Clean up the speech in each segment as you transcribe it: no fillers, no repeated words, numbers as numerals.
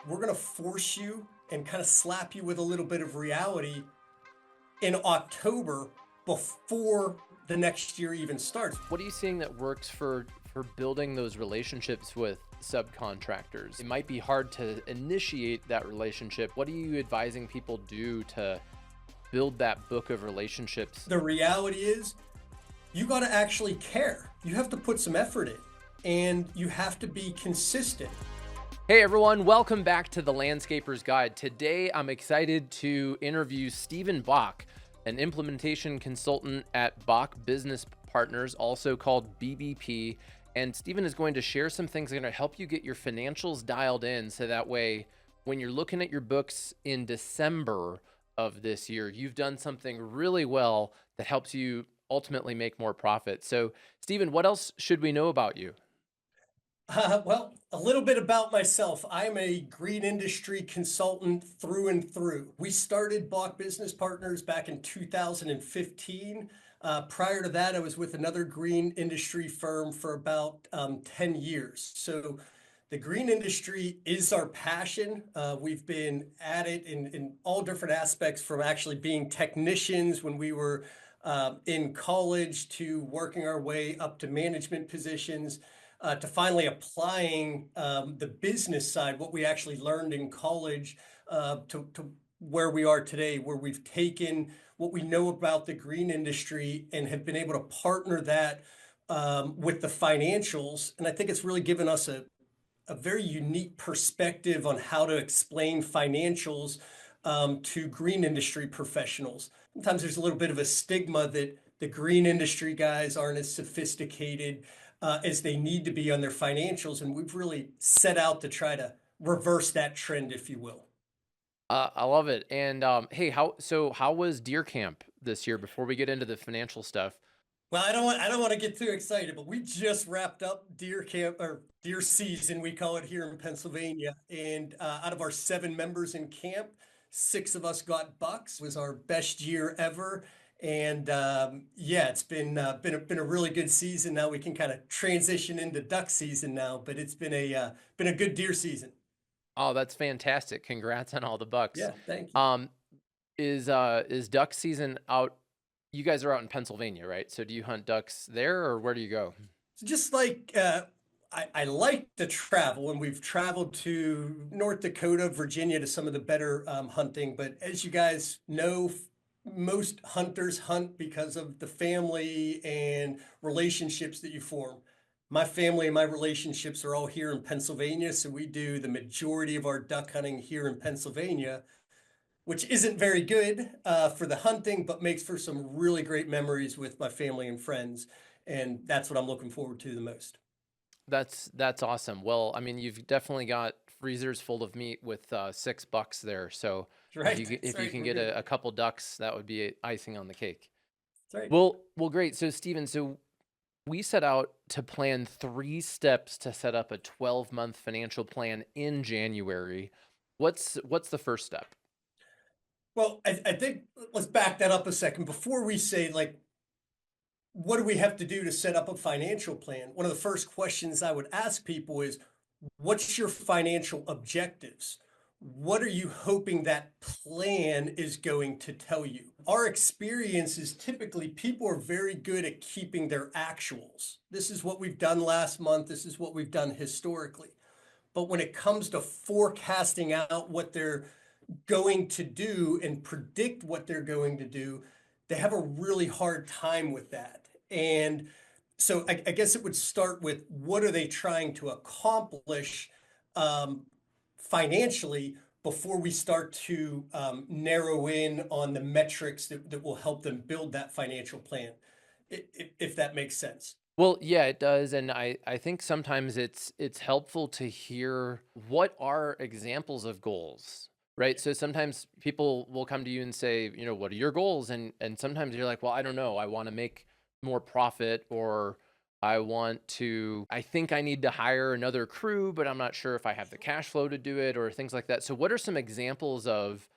we're going to force you and kind of slap you with a little bit of reality in October before the next year even starts. What are you seeing that works for building those relationships with subcontractors? It might be hard to initiate that relationship. What are you advising people do to build that book of relationships? The reality is you got to actually care. You have to put some effort in and you have to be consistent. Hey everyone, welcome back to the Landscaper's Guide. Today I'm excited to interview Stephen Bach, an implementation consultant at Bach Business Partners, also called BBP. And Stephen is going to share some things that are going to help you get your financials dialed in so that way when you're looking at your books in December of this year, you've done something really well that helps you ultimately make more profit. So Stephen, what else should we know about you? Well, a little bit about myself. I'm a green industry consultant through and through. We started Bach Business Partners back in 2015. Prior to that, I was with another green industry firm for about 10 years. So the green industry is our passion. We've been at it in all different aspects, from actually being technicians when we were in college to working our way up to management positions, to finally applying the business side, what we actually learned in college, to where we are today, where we've taken what we know about the green industry and have been able to partner that with the financials. And I think it's really given us a very unique perspective on how to explain financials to green industry professionals. Sometimes there's a little bit of a stigma that the green industry guys aren't as sophisticated as they need to be on their financials. And we've really set out to try to reverse that trend, if you will. I love it. And hey, how was deer camp this year before we get into the financial stuff? Well, I don't want to get too excited, but we just wrapped up deer camp, or deer season, we call it here in Pennsylvania. And out of our 7 members in camp, 6 of us got bucks. It was our best year ever. And yeah, it's been a really good season. Now we can kind of transition into duck season now, but it's been a good deer season. Oh, that's fantastic. Congrats on all the bucks. Yeah, thank you. Um, is duck season out? You guys are out in Pennsylvania, right? So do you hunt ducks there or where do you go? So just like I like to travel, and we've traveled to North Dakota, Virginia to some of the better hunting. But as you guys know, most hunters hunt because of the family and relationships that you form. My family and my relationships are all here in Pennsylvania, so we do the majority of our duck hunting here in Pennsylvania, which isn't very good for the hunting, but makes for some really great memories with my family and friends. And that's what I'm looking forward to the most. That's awesome. Well, I mean, you've definitely got freezers full of meat with 6 bucks there. So Right. That's if you right. can We're get good. a couple ducks, that would be icing on the cake. That's right. Well, great. So Steven, so we set out to plan 3 steps to set up a 12-month financial plan in January. What's the first step? Well, I think let's back that up a second before we say, like, what do we have to do to set up a financial plan? One of the first questions I would ask people is, what's your financial objectives? What are you hoping that plan is going to tell you? Our experience is typically people are very good at keeping their actuals. This is what we've done last month. This is what we've done historically. But when it comes to forecasting out what they're going to do and predict what they're going to do, they have a really hard time with that. And so I guess it would start with, what are they trying to accomplish um, financially before we start to narrow in on the metrics that will help them build that financial plan, if that makes sense. Well, yeah, it does. And I think sometimes it's helpful to hear what are examples of goals, right? So sometimes people will come to you and say, what are your goals? And sometimes you're like, well, I don't know. I want to make more profit, or I think I need to hire another crew, but I'm not sure if I have the cash flow to do it, or things like that. So what are some examples of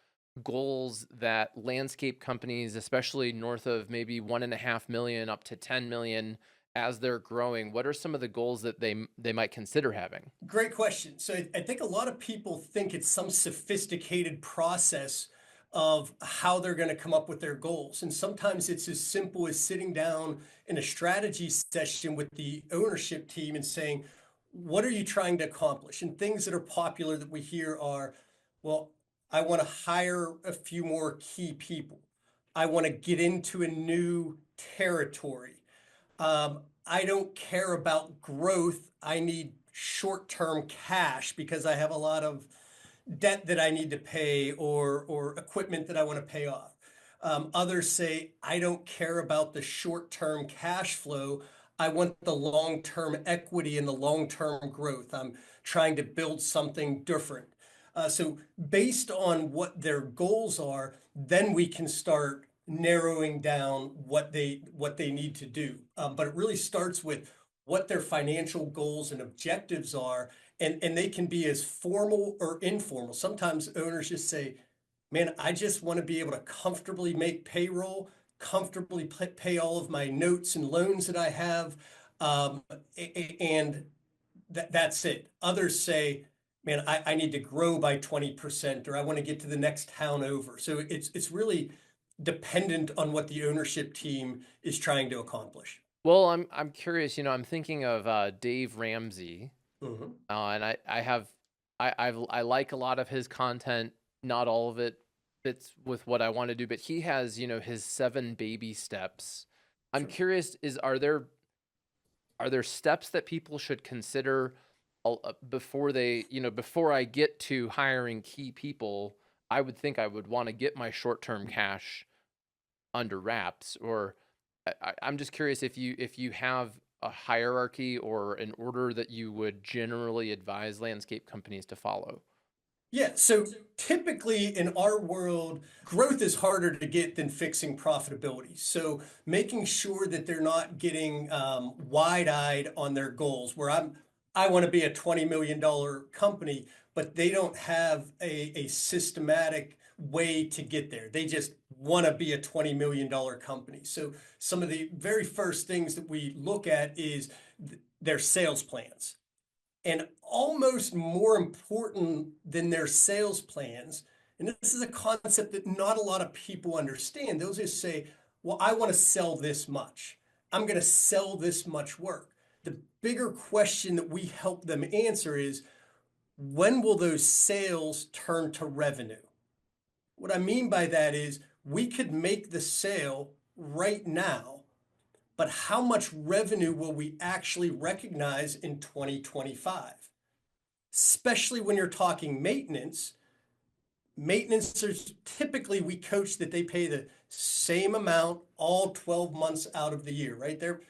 goals that landscape companies, especially north of maybe 1.5 million up to 10 million, as they're growing? What are some of the goals that they might consider having? Great question. So I think a lot of people think it's some sophisticated process of how they're going to come up with their goals. And sometimes it's as simple as sitting down in a strategy session with the ownership team and saying, what are you trying to accomplish? And things that are popular that we hear are, well, I want to hire a few more key people. I want to get into a new territory. I don't care about growth. I need short-term cash because I have a lot of debt that I need to pay or equipment that I want to pay off. Others say, I don't care about the short-term cash flow. I want the long-term equity and the long-term growth. I'm trying to build something different. So based on what their goals are, then we can start narrowing down what they need to do. But it really starts with what their financial goals and objectives are, and they can be as formal or informal. Sometimes owners just say, man, I just want to be able to comfortably make payroll, comfortably pay all of my notes and loans that I have, and that's it. Others say, man, I need to grow by 20%, or I want to get to the next town over. So it's really dependent on what the ownership team is trying to accomplish. Well, I'm curious. I'm thinking of Dave Ramsey, Mhm. and I like a lot of his content. Not all of it fits with what I want to do, but he has his 7 baby steps. I'm Sure. curious: are there steps that people should consider before before I get to hiring key people? I would think I would want to get my short-term cash under wraps, or I'm just curious if you have a hierarchy or an order that you would generally advise landscape companies to follow. Yeah, so typically in our world, growth is harder to get than fixing profitability. So making sure that they're not getting wide-eyed on their goals, where I want to be a $20 million company, but they don't have a systematic way to get there. They just want to be a $20 million company. So some of the very first things that we look at is their sales plans. And almost more important than their sales plans, and this is a concept that not a lot of people understand, they'll just say, well, I want to sell this much. I'm going to sell this much work. The bigger question that we help them answer is, when will those sales turn to revenue? What I mean by that is we could make the sale right now, but how much revenue will we actually recognize in 2025? Especially when you're talking maintenance. Maintenancers, typically we coach that they pay the same amount all 12 months out of the year, right? They're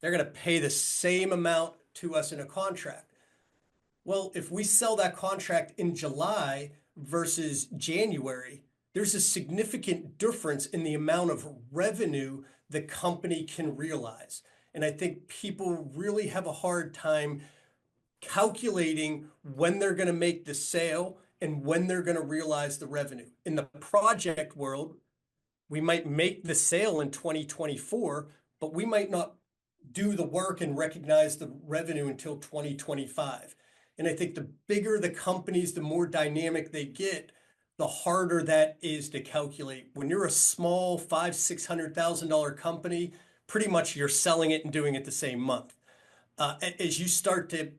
going to pay the same amount to us in a contract. Well, if we sell that contract in July versus January, there's a significant difference in the amount of revenue the company can realize. And I think people really have a hard time calculating when they're going to make the sale and when they're going to realize the revenue. In the project world, we might make the sale in 2024, but we might not do the work and recognize the revenue until 2025. And I think the bigger the companies, the more dynamic they get, the harder that is to calculate. When you're a small $500,000-$600,000 company, pretty much you're selling it and doing it the same month. As you start to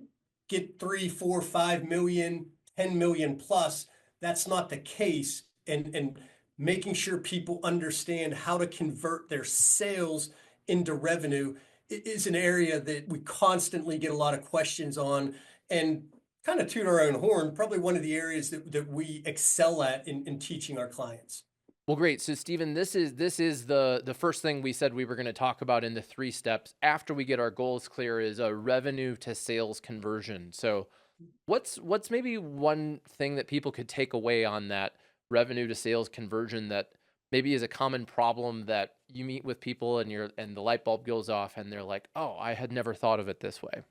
get 3, 4, 5 million, 10 million plus, that's not the case. And making sure people understand how to convert their sales into revenue is an area that we constantly get a lot of questions on, and kind of toot our own horn, probably one of the areas that we excel at in teaching our clients. Well, great. So, Stephen, this is the first thing we said we were going to talk about in the 3 steps after we get our goals clear is a revenue to sales conversion. So, what's maybe one thing that people could take away on that revenue to sales conversion that maybe is a common problem that you meet with people and the light bulb goes off and they're like, "Oh, I had never thought of it this way."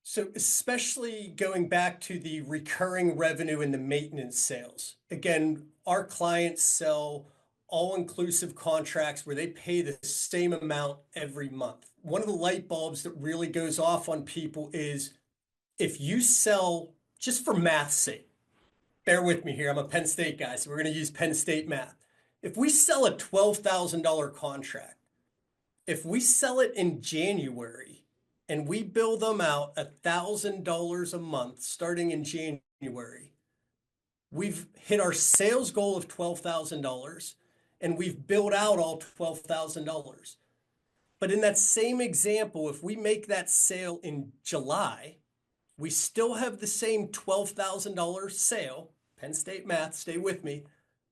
So especially going back to the recurring revenue and the maintenance sales. Again, our clients sell all-inclusive contracts where they pay the same amount every month. One of the light bulbs that really goes off on people is if you sell, just for math's sake, bear with me here, I'm a Penn State guy, so we're going to use Penn State math. If we sell a $12,000 contract, if we sell it in January and we bill them out $1,000 a month starting in January, we've hit our sales goal of $12,000 and we've billed out all $12,000. But in that same example, if we make that sale in July, we still have the same $12,000 sale. Penn State math, stay with me,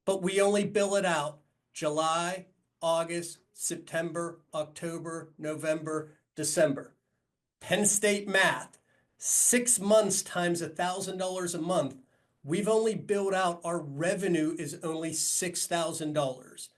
but we only bill it out July, August, September, October, November, December. Penn State math, 6 months times $1,000 a month, we've only billed out, our revenue is only $6,000.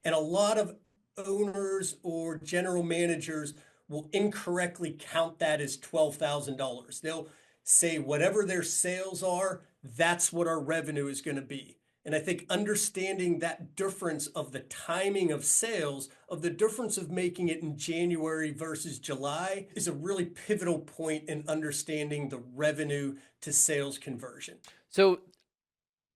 And a lot of owners or general managers will incorrectly count that as $12,000. They'll say whatever their sales are, that's what our revenue is going to be. And I think understanding that difference of the timing of sales, of the difference of making it in January versus July, is a really pivotal point in understanding the revenue to sales conversion. So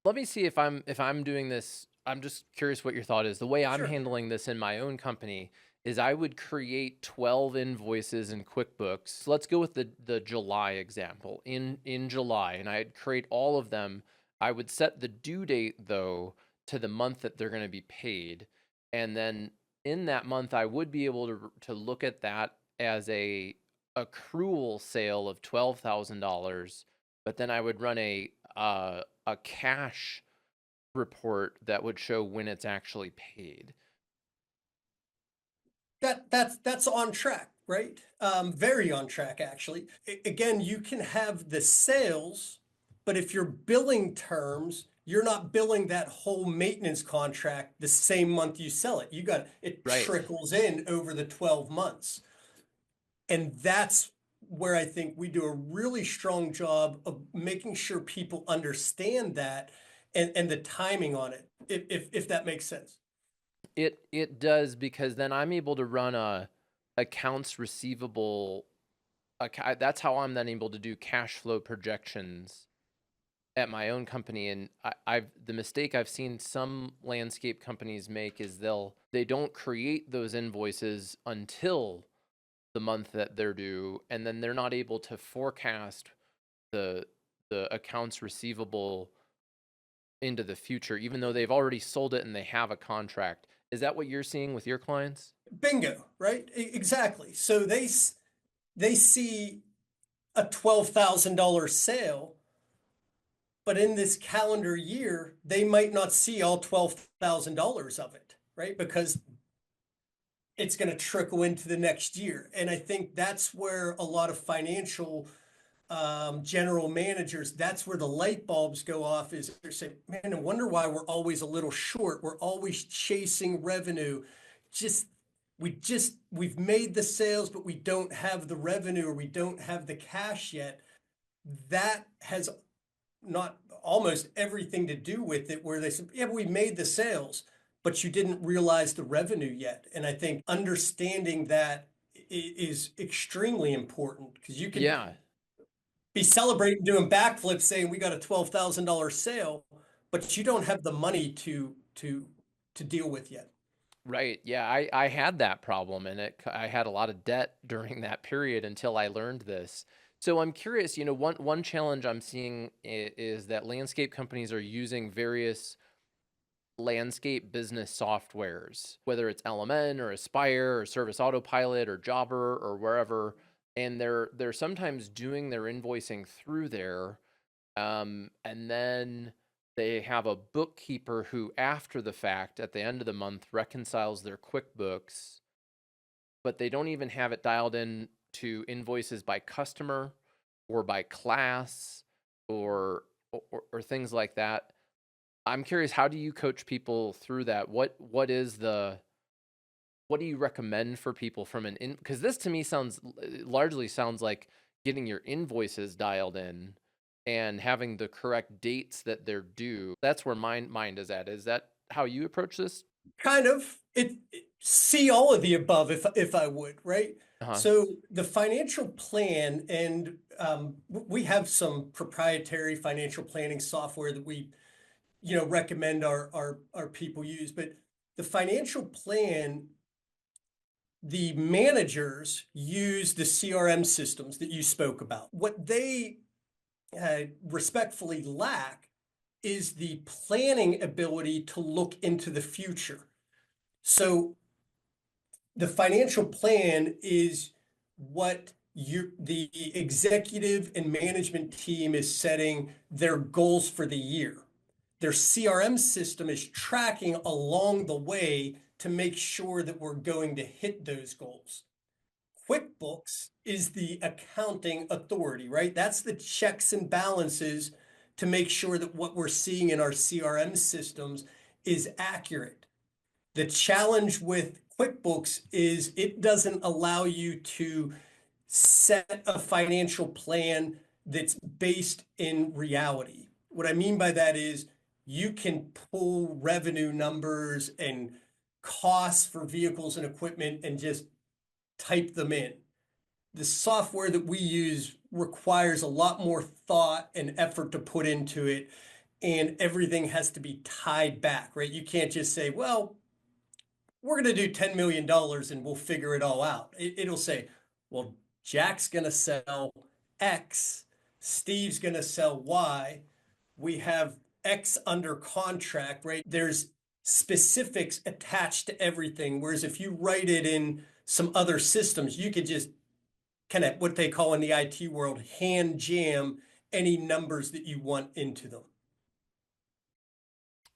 let me see if I'm doing this. I'm just curious what your thought is. The way I'm Sure. handling this in my own company is I would create 12 invoices in QuickBooks. Let's go with the July example. In July, and I'd create all of them. I would set the due date though to the month that they're going to be paid. And then in that month I would be able to look at that as a accrual sale of $12,000, but then I would run a cash report that would show when it's actually paid. That's on track, right? Very on track, actually. Again, you can have the sales, but if your billing terms, you're not billing that whole maintenance contract the same month you sell it. It Right. trickles in over the 12 months. And that's where I think we do a really strong job of making sure people understand that and the timing on it, if that makes sense. It does, because then I'm able to run a accounts receivable. That's how I'm then able to do cash flow projections at my own company. And the mistake I've seen some landscape companies make is they don't create those invoices until the month that they're due, and then they're not able to forecast the accounts receivable into the future, even though they've already sold it and they have a contract. Is that what you're seeing with your clients? Bingo, right? Exactly. So they see a $12,000 sale, but in this calendar year, they might not see all $12,000 of it, right? Because it's going to trickle into the next year. And I think that's where a lot of financial general managers, that's where the light bulbs go off, is they're saying, man, I wonder why we're always a little short. We're always chasing revenue. We've made the sales, but we don't have the revenue, or we don't have the cash yet. That has not almost everything to do with it, where they said, yeah, but we made the sales, but you didn't realize the revenue yet. And I think understanding that is extremely important, because you can be celebrating, doing backflips, saying we got a $12,000 sale, but you don't have the money to deal with yet. Right. Yeah, I had that problem, and I had a lot of debt during that period until I learned this. So I'm curious, one challenge I'm seeing is that landscape companies are using various landscape business softwares, whether it's LMN or Aspire or Service Autopilot or Jobber or wherever, and they're sometimes doing their invoicing through there, and then they have a bookkeeper who, after the fact, at the end of the month, reconciles their QuickBooks, but they don't even have it dialed in to invoices by customer or by class or things like that. I'm curious, how do you coach people through that? What do you recommend for people from because this to me largely sounds like getting your invoices dialed in and having the correct dates that they're due. That's where my mind is at. how you approach this? Kind of. See all of the above if I would, right? Uh-huh. So the financial plan, and we have some proprietary financial planning software that we, recommend our people use. But the financial plan, the managers use the CRM systems that you spoke about. What they respectfully lack is the planning ability to look into the future. So the financial plan is what the executive and management team is setting their goals for the year. Their CRM system is tracking along the way to make sure that we're going to hit those goals. QuickBooks is the accounting authority, right? That's the checks and balances to make sure that what we're seeing in our CRM systems is accurate. The challenge with QuickBooks is it doesn't allow you to set a financial plan that's based in reality. What I mean by that is you can pull revenue numbers and costs for vehicles and equipment and just type them in. The software that we use requires a lot more thought and effort to put into it, and everything has to be tied back, right? You can't just say, well, we're going to do $10 million and we'll figure it all out. It'll say, well, Jack's going to sell X, Steve's going to sell Y. We have X under contract, right? There's specifics attached to everything. Whereas if you write it in some other systems, you could just kind of what they call in the IT world, hand jam any numbers that you want into them.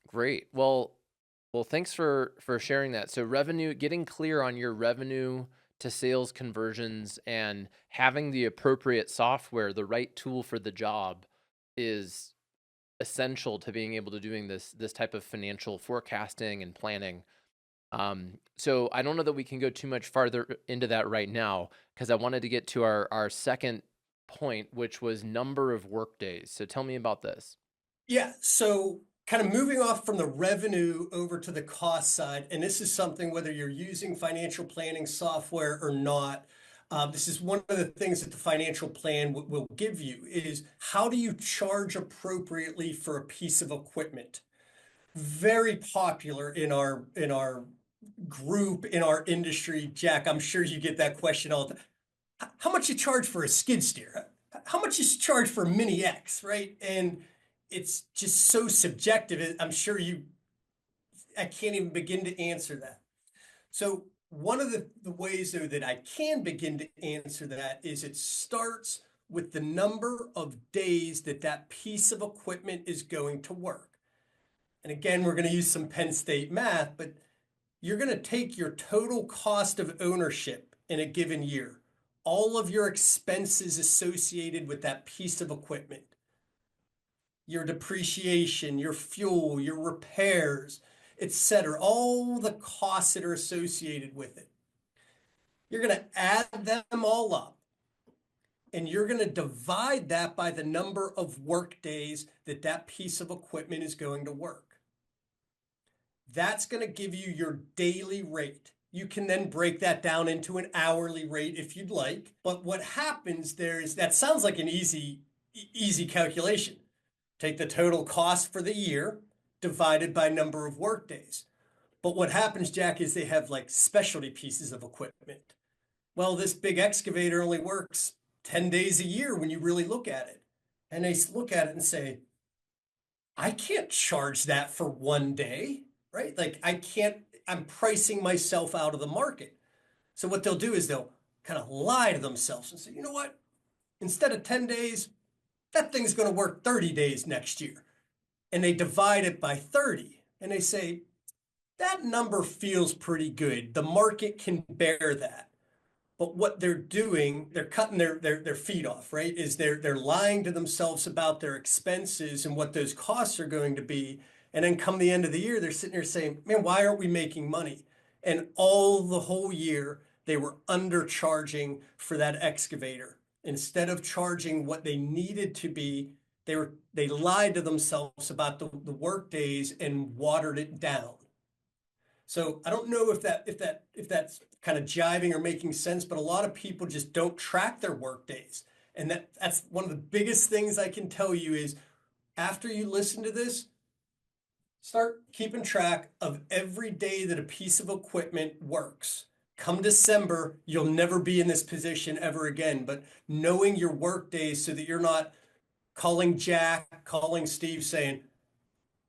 Great. Well, thanks for sharing that. So revenue, getting clear on your revenue to sales conversions and having the appropriate software, the right tool for the job is essential to being able to doing this type of financial forecasting and planning. So I don't know that we can go too much farther into that right now because I wanted to get to our second point, which was number of work days. So tell me about this. Yeah, so kind of moving off from the revenue over to the cost side, and this is something whether you're using financial planning software or not, this is one of the things that the financial plan will give you is how do you charge appropriately for a piece of equipment? Very popular in our group, in our industry. Jack, I'm sure you get that question all the time. How much you charge for a skid steer? How much you charge for a Mini X, right? And it's just so subjective. I'm sure I can't even begin to answer that. So one of the ways though that I can begin to answer that is it starts with the number of days that that piece of equipment is going to work. And again, we're going to use some Penn State math, but you're going to take your total cost of ownership in a given year, all of your expenses associated with that piece of equipment, your depreciation, your fuel, your repairs, etc., all the costs that are associated with it. You're going to add them all up and you're going to divide that by the number of work days that that piece of equipment is going to work. That's going to give you your daily rate. You can then break that down into an hourly rate if you'd like. But what happens there is that sounds like an easy calculation. Take the total cost for the year divided by number of work days. But what happens, Jack, is they have like specialty pieces of equipment. Well, this big excavator only works 10 days a year when you really look at it. And they look at it and say, I can't charge that for one day, right? Like I'm pricing myself out of the market. So what they'll do is they'll kind of lie to themselves and say, you know what? Instead of 10 days, that thing's going to work 30 days next year. And they divide it by 30. And they say, that number feels pretty good. The market can bear that. But what they're doing, they're cutting their feet off, right? Is they're lying to themselves about their expenses and what those costs are going to be. And then come the end of the year, they're sitting there saying, man, why aren't we making money? And all the whole year, they were undercharging for that excavator. Instead of charging what they needed to be, they lied to themselves about the work days and watered it down. So I don't know if that's kind of jiving or making sense, but a lot of people just don't track their work days. And that's one of the biggest things I can tell you is after you listen to this, start keeping track of every day that a piece of equipment works. Come December, you'll never be in this position ever again, but knowing your work days so that you're not calling Jack, calling Steve saying,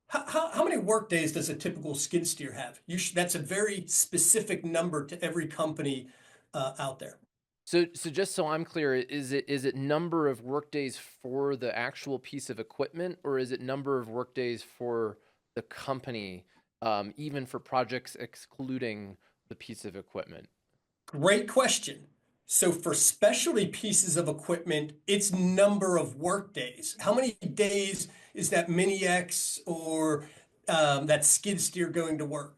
how many work days does a typical skid steer have? That's a very specific number to every company out there. So just so I'm clear, is it number of workdays for the actual piece of equipment, or is it number of workdays for the company, even for projects excluding the piece of equipment? Great question. So for specialty pieces of equipment, it's number of work days. How many days is that Mini X or that skid steer going to work?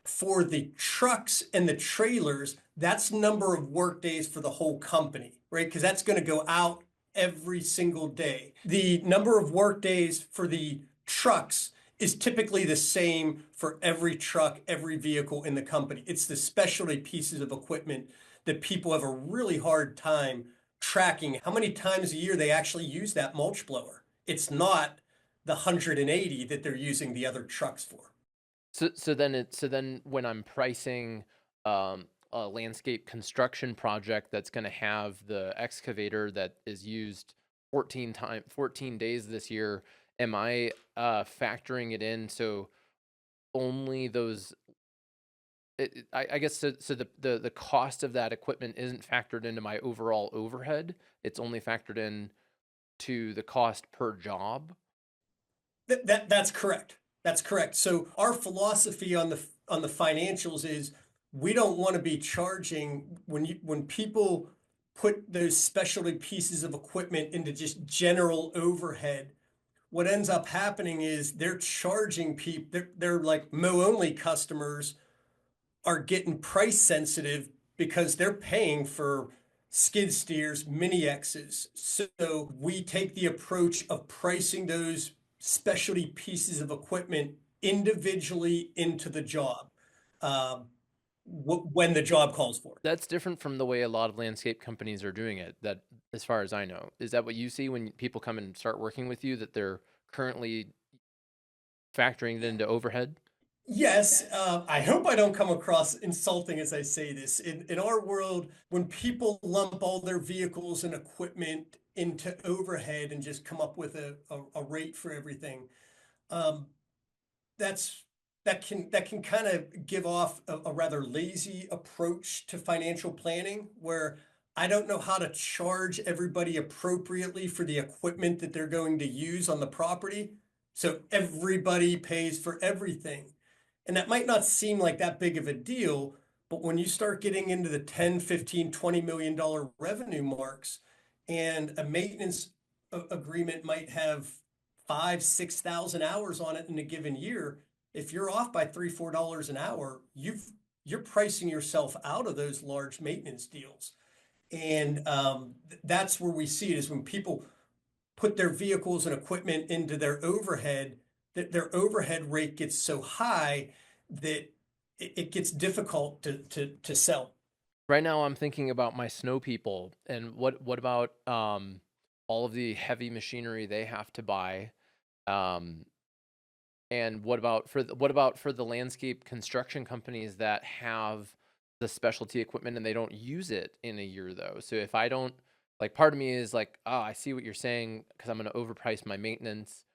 For the trucks and the trailers, that's number of work days for the whole company, right? Because that's going to go out every single day. The number of work days for the trucks is typically the same for every truck, every vehicle in the company. It's the specialty pieces of equipment that people have a really hard time tracking how many times a year they actually use that mulch blower. It's not the 180 that they're using the other trucks for. So then when I'm pricing a landscape construction project that's going to have the excavator that is used 14 days this year, am I factoring it in so only those I guess so the cost of that equipment isn't factored into my overall overhead. It's only factored in to the cost per job. That's correct. That's correct. So our philosophy on the financials is we don't want to be charging when people put those specialty pieces of equipment into just general overhead. What ends up happening is they're charging people. They're like mow only customers are getting price sensitive because they're paying for skid steers, mini X's. So we take the approach of pricing those specialty pieces of equipment individually into the job when the job calls for it. That's different from the way a lot of landscape companies are doing it. That, as far as I know, is that what you see when people come and start working with you? That they're currently factoring it into overhead. Yes, I hope I don't come across insulting as I say this. In our world, when people lump all their vehicles and equipment into overhead and just come up with a rate for everything, um, that's that can kind of give off a rather lazy approach to financial planning where I don't know how to charge everybody appropriately for the equipment that they're going to use on the property. So everybody pays for everything. And that might not seem like that big of a deal, but when you start getting into the 10, 15, $20 million revenue marks and a maintenance agreement might have 5, 6,000 hours on it in a given year, if you're off by $3, $4 an hour, you're pricing yourself out of those large maintenance deals. And that's where we see it is when people put their vehicles and equipment into their overhead, that their overhead rate gets so high that it gets difficult to sell. Right now, I'm thinking about my snow people, and what about all of the heavy machinery they have to buy, um, and what about for the landscape construction companies that have the specialty equipment and they don't use it in a year though? So if I don't, like, part of me is like, oh, I see what you're saying because I'm going to overprice my maintenance.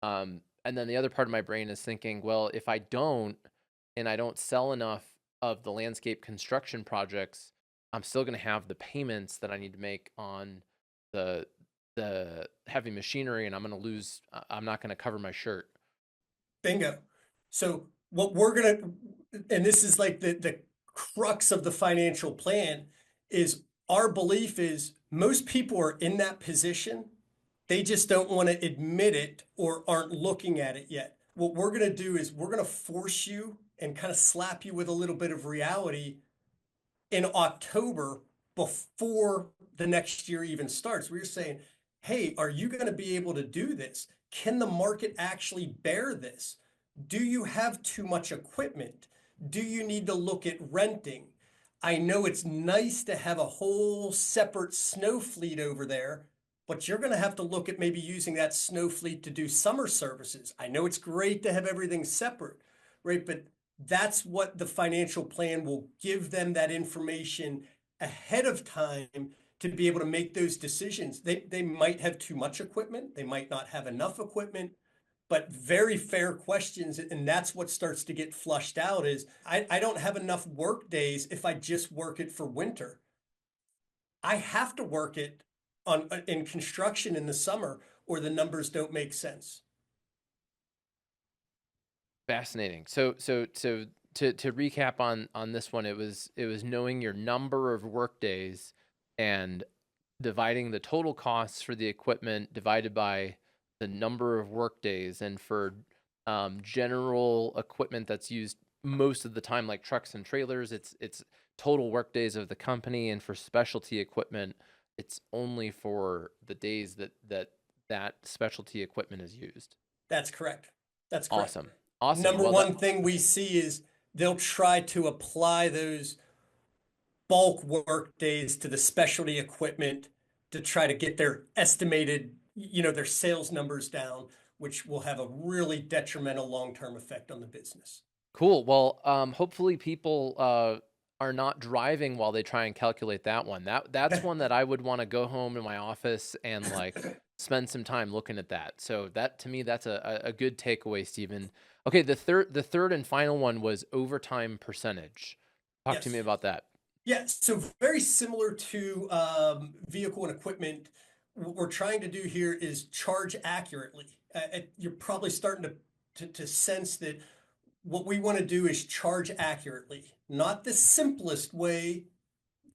And then the other part of my brain is thinking, well, if I don't, and I don't sell enough of the landscape construction projects, I'm still going to have the payments that I need to make on the the heavy machinery, and I'm going to lose. I'm not going to cover my shirt. Bingo. So what we're gonna, and this is like the crux of the financial plan, is our belief is most people are in that position. They just don't want to admit it or aren't looking at it yet. What we're gonna do is we're gonna force you and kind of slap you with a little bit of reality in October before the next year even starts. We're saying, hey, are you going to be able to do this? can the market actually bear this? Do you have too much equipment? Do you need to look at renting? I know it's nice to have a whole separate snow fleet over there, but you're going to have to look at maybe using that snow fleet to do summer services. I know it's great to have everything separate, right? But that's what the financial plan will give them, that information ahead of time to be able to make those decisions. They might have too much equipment, they might not have enough equipment, but very fair questions. And that's what starts to get flushed out is I don't have enough work days if I just work it for winter. I have to work it on in construction in the summer or the numbers don't make sense. Fascinating. So to recap on this one, it was knowing your number of work days and dividing the total costs for the equipment divided by the number of work days. And for general equipment that's used most of the time, like trucks and trailers, it's total work days of the company. And for specialty equipment, it's only for the days that specialty equipment is used. That's correct. That's correct. Awesome. Awesome. Number Well, that one thing we see is they'll try to apply those bulk work days to the specialty equipment to try to get their estimated, their sales numbers down, which will have a really detrimental long-term effect on the business. cool. Well, hopefully people are not driving while they try and calculate that one. That's one that I would want to go home to my office and like spend some time looking at that. So that to me, that's a good takeaway, Stephen. Okay, the third and final one was overtime percentage. Talk to me Yes. about that. Yeah, so very similar to vehicle and equipment, what we're trying to do here is charge accurately. You're probably starting to sense that what we want to do is charge accurately, not the simplest way,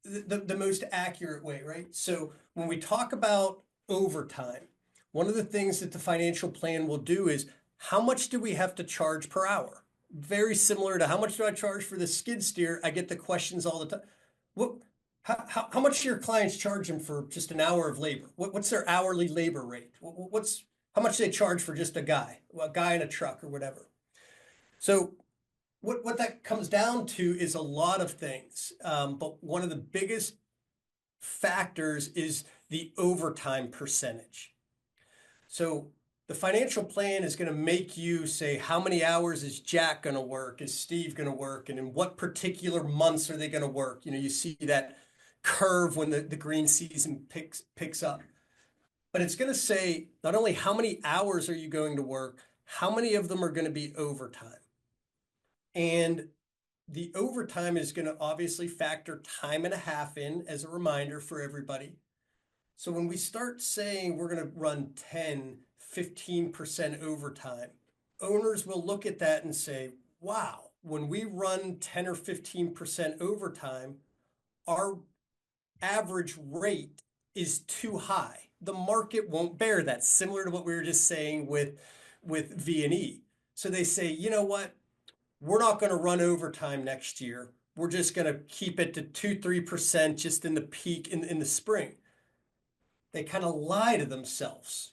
the most accurate way, right? So when we talk about overtime, one of the things that the financial plan will do is how much do we have to charge per hour? Very similar to how much do I charge for the skid steer? I get the questions all the time. What, how much do your clients charge them for just an hour of labor? What's their hourly labor rate? How much do they charge for just a guy in a truck or whatever? So what that comes down to is a lot of things. But one of the biggest factors is the overtime percentage. So the financial plan is going to make you say, how many hours is Jack going to work? Is Steve going to work? And in what particular months are they going to work? You see that curve when the green season picks up. But it's going to say not only how many hours are you going to work, how many of them are going to be overtime. And the overtime is going to obviously factor time and a half in as a reminder for everybody. So when we start saying we're going to run 10, 15% overtime, owners will look at that and say, wow, when we run 10 or 15% overtime, our average rate is too high. The market won't bear that, similar to what we were just saying with V&E. So they say, you know what? We're not going to run overtime next year. We're just going to keep it to 2-3% just in the peak in the spring. They kind of lie to themselves,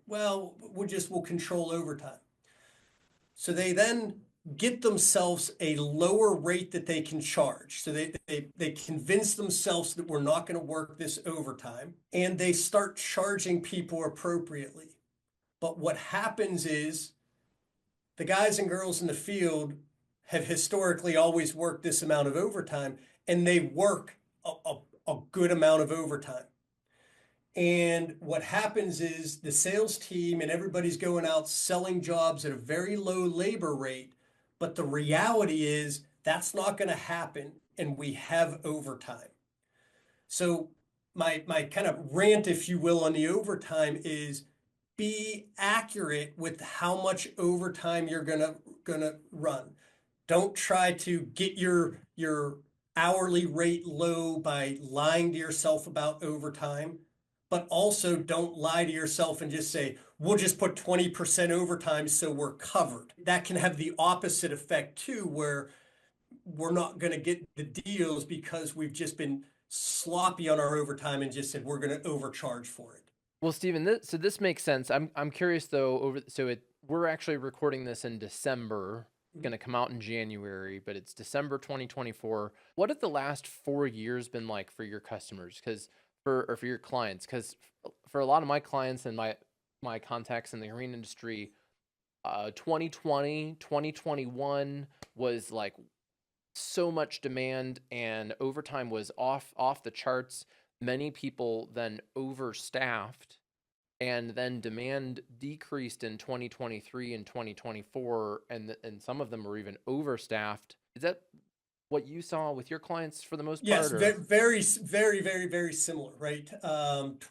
well, we'll control overtime. So they then get themselves a lower rate that they can charge. So they convince themselves that we're not going to work this overtime, and they start charging people appropriately. But what happens is the guys and girls in the field have historically always worked this amount of overtime, and they work a good amount of overtime. And what happens is the sales team and everybody's going out selling jobs at a very low labor rate. But the reality is that's not going to happen. And we have overtime. So my kind of rant, if you will, on the overtime is be accurate with how much overtime you're gonna run. Don't try to get your hourly rate low by lying to yourself about overtime, but also don't lie to yourself and just say, we'll just put 20% overtime so we're covered. That can have the opposite effect too, where we're not going to get the deals because we've just been sloppy on our overtime and just said we're going to overcharge for it. Well, Stephen, so this makes sense. I'm curious though. We're actually recording this in December. It's going to come out in January, but it's December 2024. What have the last 4 years been like for your customers? For your clients, because for a lot of my clients and my contacts in the green industry, 2020, 2021 was like so much demand and overtime was off the charts. Many people then overstaffed, and then demand decreased in 2023 and 2024, and some of them were even overstaffed. Is that what you saw with your clients for the most Yes, part, or? very similar, right?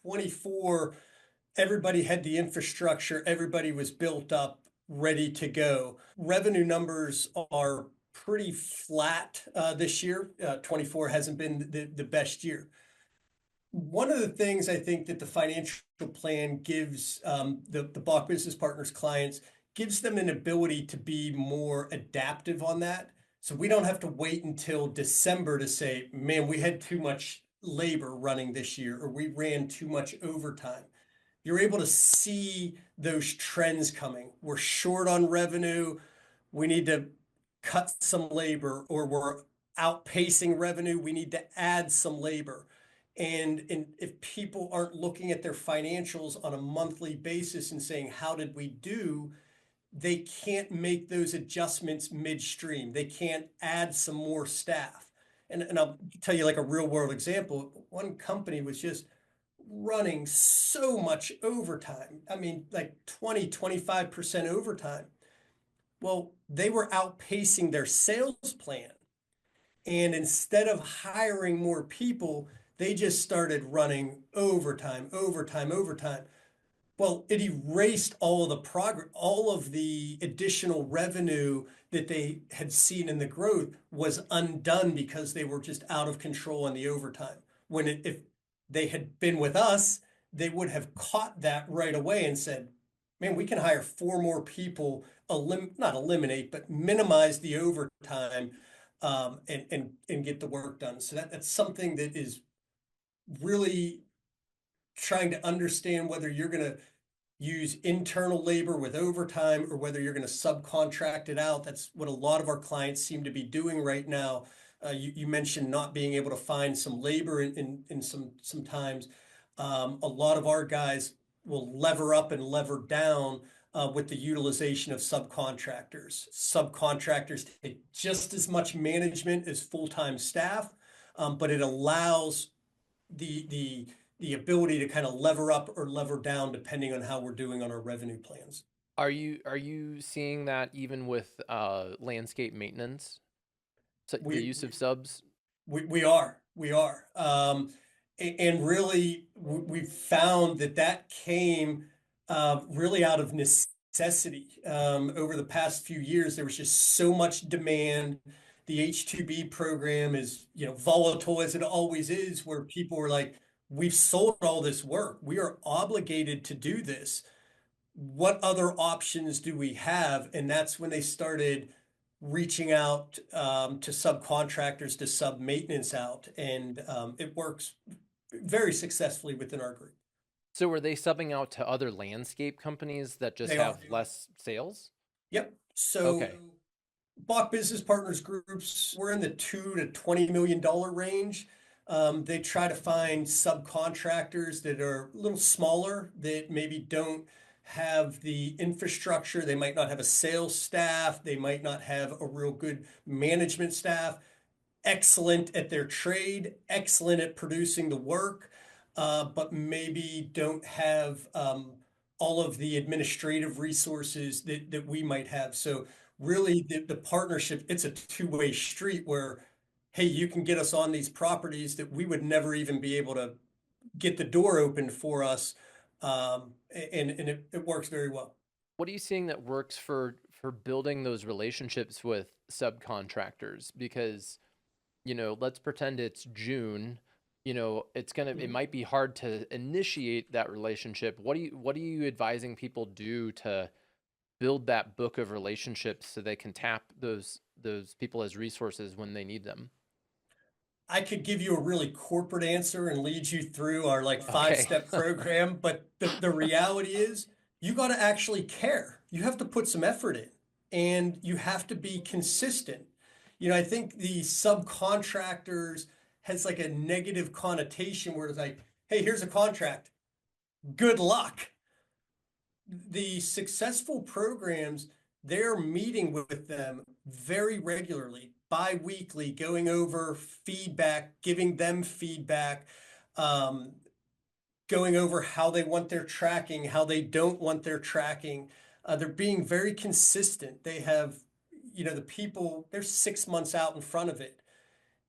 24, everybody had the infrastructure, everybody was built up, ready to go. Revenue numbers are pretty flat this year. 24 hasn't been the best year. One of the things I think that the financial plan gives the Bach Business Partners clients gives them an ability to be more adaptive on that. So we don't have to wait until December to say, man, we had too much labor running this year, or we ran too much overtime. You're able to see those trends coming. We're short on revenue. We need to cut some labor, or we're outpacing revenue. We need to add some labor. And if people aren't looking at their financials on a monthly basis and saying, how did we do? They can't make those adjustments midstream. They can't add some more staff. And I'll tell you like a real world example. One company was just running so much overtime. I mean, like 20, 25% overtime. Well, they were outpacing their sales plan. And instead of hiring more people, they just started running overtime, overtime, overtime. Well, it erased all of the progress, all of the additional revenue that they had seen in the growth was undone because they were just out of control on the overtime. If they had been with us, they would have caught that right away and said, man, we can hire four more people, not eliminate, but minimize the overtime, and get the work done. So that's something that is really trying to understand whether you're going to use internal labor with overtime or whether you're going to subcontract it out. That's what a lot of our clients seem to be doing right now. You mentioned not being able to find some labor in sometimes. A lot of our guys will lever up and lever down with the utilization of subcontractors. Subcontractors take just as much management as full-time staff, but it allows the ability to kind of lever up or lever down depending on how we're doing on our revenue plans. Are you seeing that even with landscape maintenance? So the We use of subs? we are. And really, we've found that came really out of necessity. Over the past few years, there was just so much demand. The H-2B program is, volatile as it always is, where people were like, we've sold all this work. We are obligated to do this. What other options do we have? And that's when they started reaching out to subcontractors to sub maintenance out. And it works very successfully within our group. So were they subbing out to other landscape companies that just They have are. less sales? Yep. So Okay. Bach Business Partners groups, we're in the $2 to $20 million range. They try to find subcontractors that are a little smaller, that maybe don't have the infrastructure. They might not have a sales staff. They might not have a real good management staff. Excellent at their trade, excellent at producing the work, but maybe don't have all of the administrative resources that we might have. So really the partnership, it's a two-way street where, hey, you can get us on these properties that we would never even be able to get the door open for us. And it works very well. What are you seeing that works for building those relationships with subcontractors? Because, let's pretend it's June. It Mhm. might be hard to initiate that relationship. What are you advising people do to build that book of relationships so they can tap those people as resources when they need them? I could give you a really corporate answer and lead you through our like Okay. five-step program, but the reality is you got to actually care. You have to put some effort in and you have to be consistent. I think the subcontractors has like a negative connotation where it's like, hey, here's a contract. Good luck. The successful programs, they're meeting with them very regularly, bi-weekly, going over feedback, giving them feedback, um, going over how they want their tracking, how they don't want their tracking. They're being very consistent. They have, the people, they're 6 months out in front of it.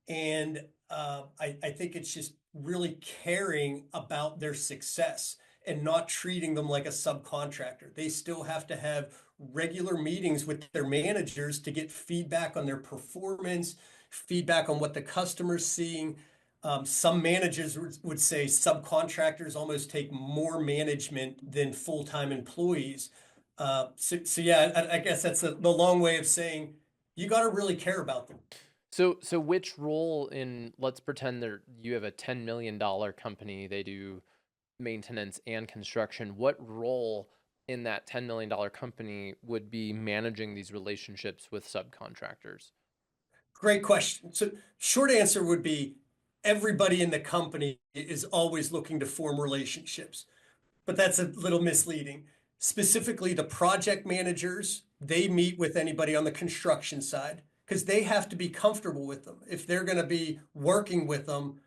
And I think it's just really caring about their success and not treating them like a subcontractor. They still have to have regular meetings with their managers to get feedback on their performance, feedback on what the customer's seeing. Some managers would say subcontractors almost take more management than full-time employees. So yeah, I guess that's the long way of saying you got to really care about them. So which role in, let's pretend you have a $10 million company, they do maintenance and construction. What role in that $10 million company would be managing these relationships with subcontractors? Great question. So, short answer would be everybody in the company is always looking to form relationships, but that's a little misleading. Specifically, the project managers, they meet with anybody on the construction side because they have to be comfortable with them. If they're going to be working with them,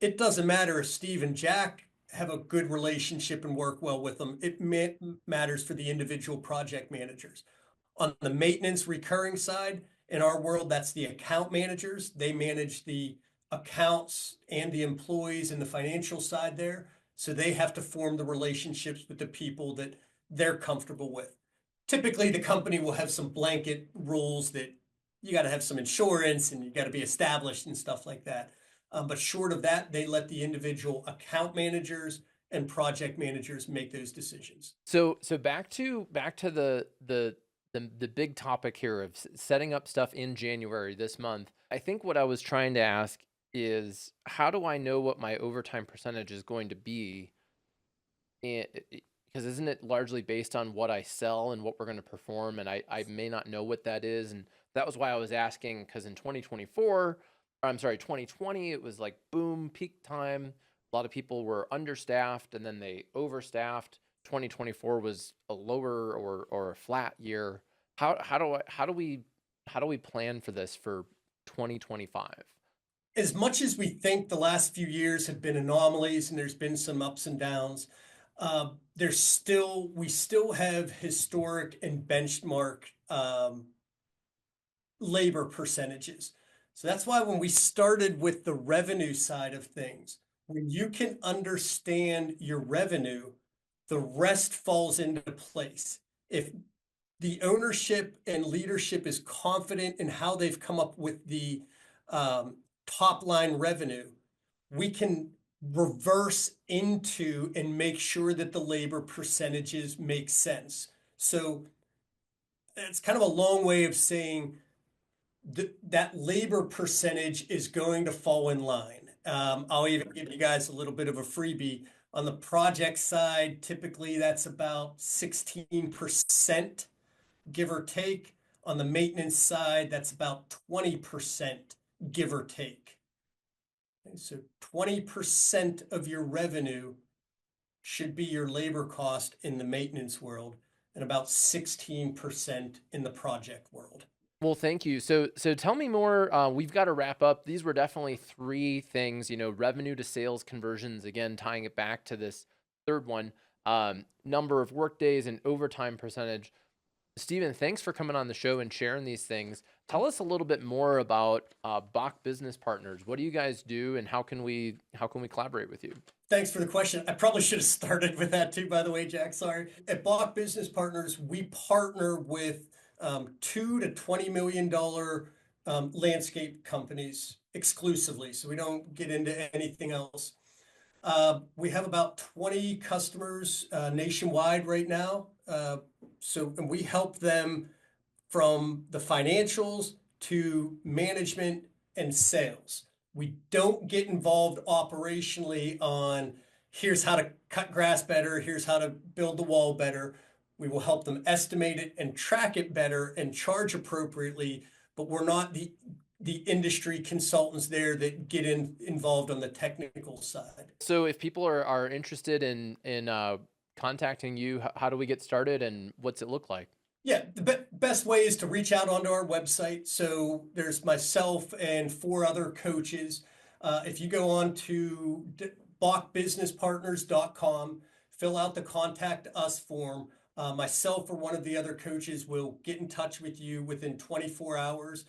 it doesn't matter if Steve and Jack have a good relationship and work well with them. It matters for the individual project managers. On the maintenance recurring side, in our world, that's the account managers. They manage the accounts and the employees and the financial side there. So they have to form the relationships with the people that they're comfortable with. Typically, the company will have some blanket rules that you got to have some insurance and you got to be established and stuff like that. But short of that, they let the individual account managers and project managers make those decisions. So back to the big topic here of setting up stuff in January this month. I think what I was trying to ask is, how do I know what my overtime percentage is going to be? Because isn't it largely based on what I sell and what we're going to perform? And I may not know what that is. And that was why I was asking, because in 2024, I'm sorry, 2020, it was like boom, peak time. A lot of people were understaffed and then they overstaffed. 2024 was a lower or a flat year. How do we plan for this for 2025? As much as we think the last few years have been anomalies and there's been some ups and downs, we still have historic and benchmark labor percentages. So that's why when we started with the revenue side of things, when you can understand your revenue, the rest falls into place. If the ownership and leadership is confident in how they've come up with the top line revenue, we can reverse into and make sure that the labor percentages make sense. So it's kind of a long way of saying that labor percentage is going to fall in line. I'll even give you guys a little bit of a freebie. On the project side, typically that's about 16%, give or take. On the maintenance side, that's about 20%, give or take. Okay, so 20% of your revenue should be your labor cost in the maintenance world and about 16% in the project world. Well, thank you. So tell me more. We've got to wrap up. These were definitely three things, revenue to sales conversions, again, tying it back to this third one, number of work days and overtime percentage. Stephen, thanks for coming on the show and sharing these things. Tell us a little bit more about Bach Business Partners. What do you guys do, and how can we collaborate with you? Thanks for the question. I probably should have started with that too, by the way, Jack. Sorry. At Bach Business Partners, we partner with $2 to $20 million landscape companies exclusively. So we don't get into anything else. We have about 20 customers nationwide right now. And we help them from the financials to management and sales. We don't get involved operationally on here's how to cut grass better, here's how to build the wall better. We will help them estimate it and track it better and charge appropriately, but we're not the industry consultants there that get involved on the technical side. So if people are interested in contacting you, how do we get started and what's it look like? Yeah, the best way is to reach out onto our website. So there's myself and 4 other coaches. If you go on to bachbusinesspartners.com, fill out the contact us form. Myself or one of the other coaches will get in touch with you within 24 hours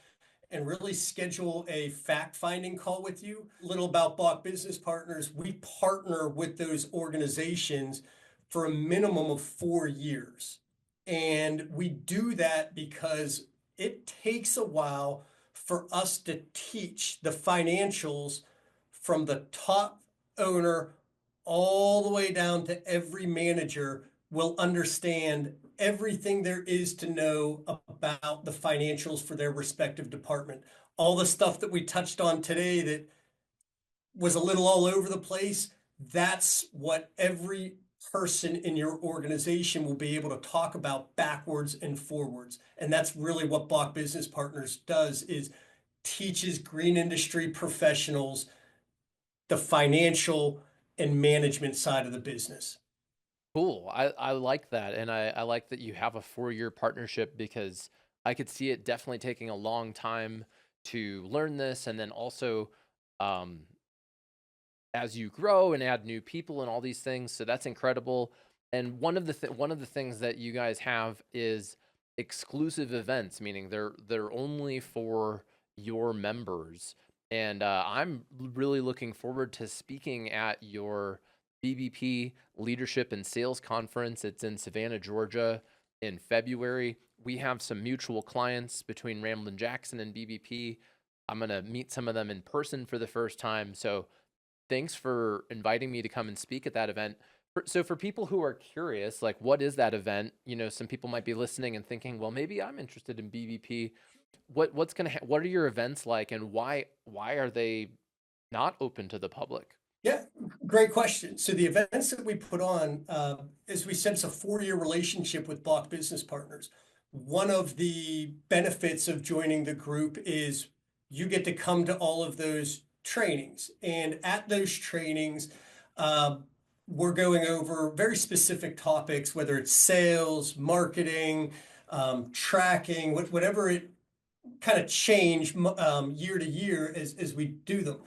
and really schedule a fact-finding call with you. A little about Bach Business Partners. We partner with those organizations for a minimum of 4 years. And we do that because it takes a while for us to teach the financials from the top owner all the way down to every manager will understand everything there is to know about the financials for their respective department. All the stuff that we touched on today that was a little all over the place, that's what every person in your organization will be able to talk about backwards and forwards. And that's really what Bach Business Partners does, is teaches green industry professionals the financial and management side of the business. Cool. I like that. And I like that you have a 4-year partnership, because I could see it definitely taking a long time to learn this. And then also, as you grow and add new people and all these things. So that's incredible. And one of the things that you guys have is exclusive events, meaning they're only for your members. And I'm really looking forward to speaking at your BBP Leadership and Sales Conference. It's in Savannah, Georgia in February. We have some mutual clients between Ramblin' Jackson and BBP. I'm going to meet some of them in person for the first time. So thanks for inviting me to come and speak at that event. So for people who are curious, like, what is that event? Some people might be listening and thinking, well, maybe I'm interested in BBP. What are your events like, and why are they not open to the public? Yeah, great question. So the events that we put on, as we said, it's a 4-year relationship with Bach Business Partners. One of the benefits of joining the group is you get to come to all of those trainings. And at those trainings, we're going over very specific topics, whether it's sales, marketing, tracking, whatever it kind of change year to year as we do them.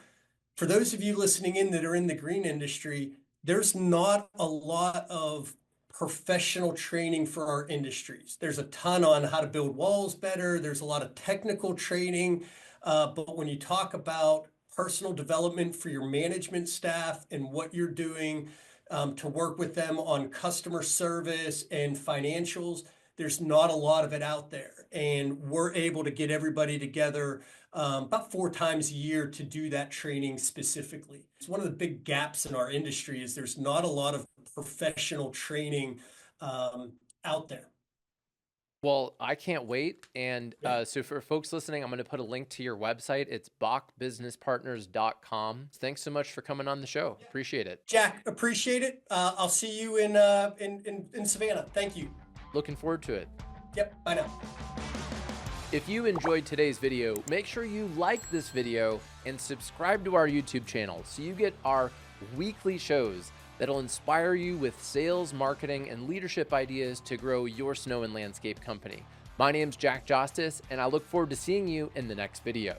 For those of you listening in that are in the green industry, there's not a lot of professional training for our industries. There's a ton on how to build walls better. There's a lot of technical training. But when you talk about personal development for your management staff and what you're doing to work with them on customer service and financials, there's not a lot of it out there. And we're able to get everybody together about 4 times a year to do that training specifically. It's one of the big gaps in our industry, is there's not a lot of professional training out there. Well, I can't wait. And so for folks listening, I'm going to put a link to your website. It's bachbusinesspartners.com. Thanks so much for coming on the show. Appreciate it. Jack, appreciate it. I'll see you in Savannah. Thank you. Looking forward to it. Yep, bye now. If you enjoyed today's video, make sure you like this video and subscribe to our YouTube channel so you get our weekly shows that'll inspire you with sales, marketing, and leadership ideas to grow your snow and landscape company. My name's Jack Jostes, and I look forward to seeing you in the next video.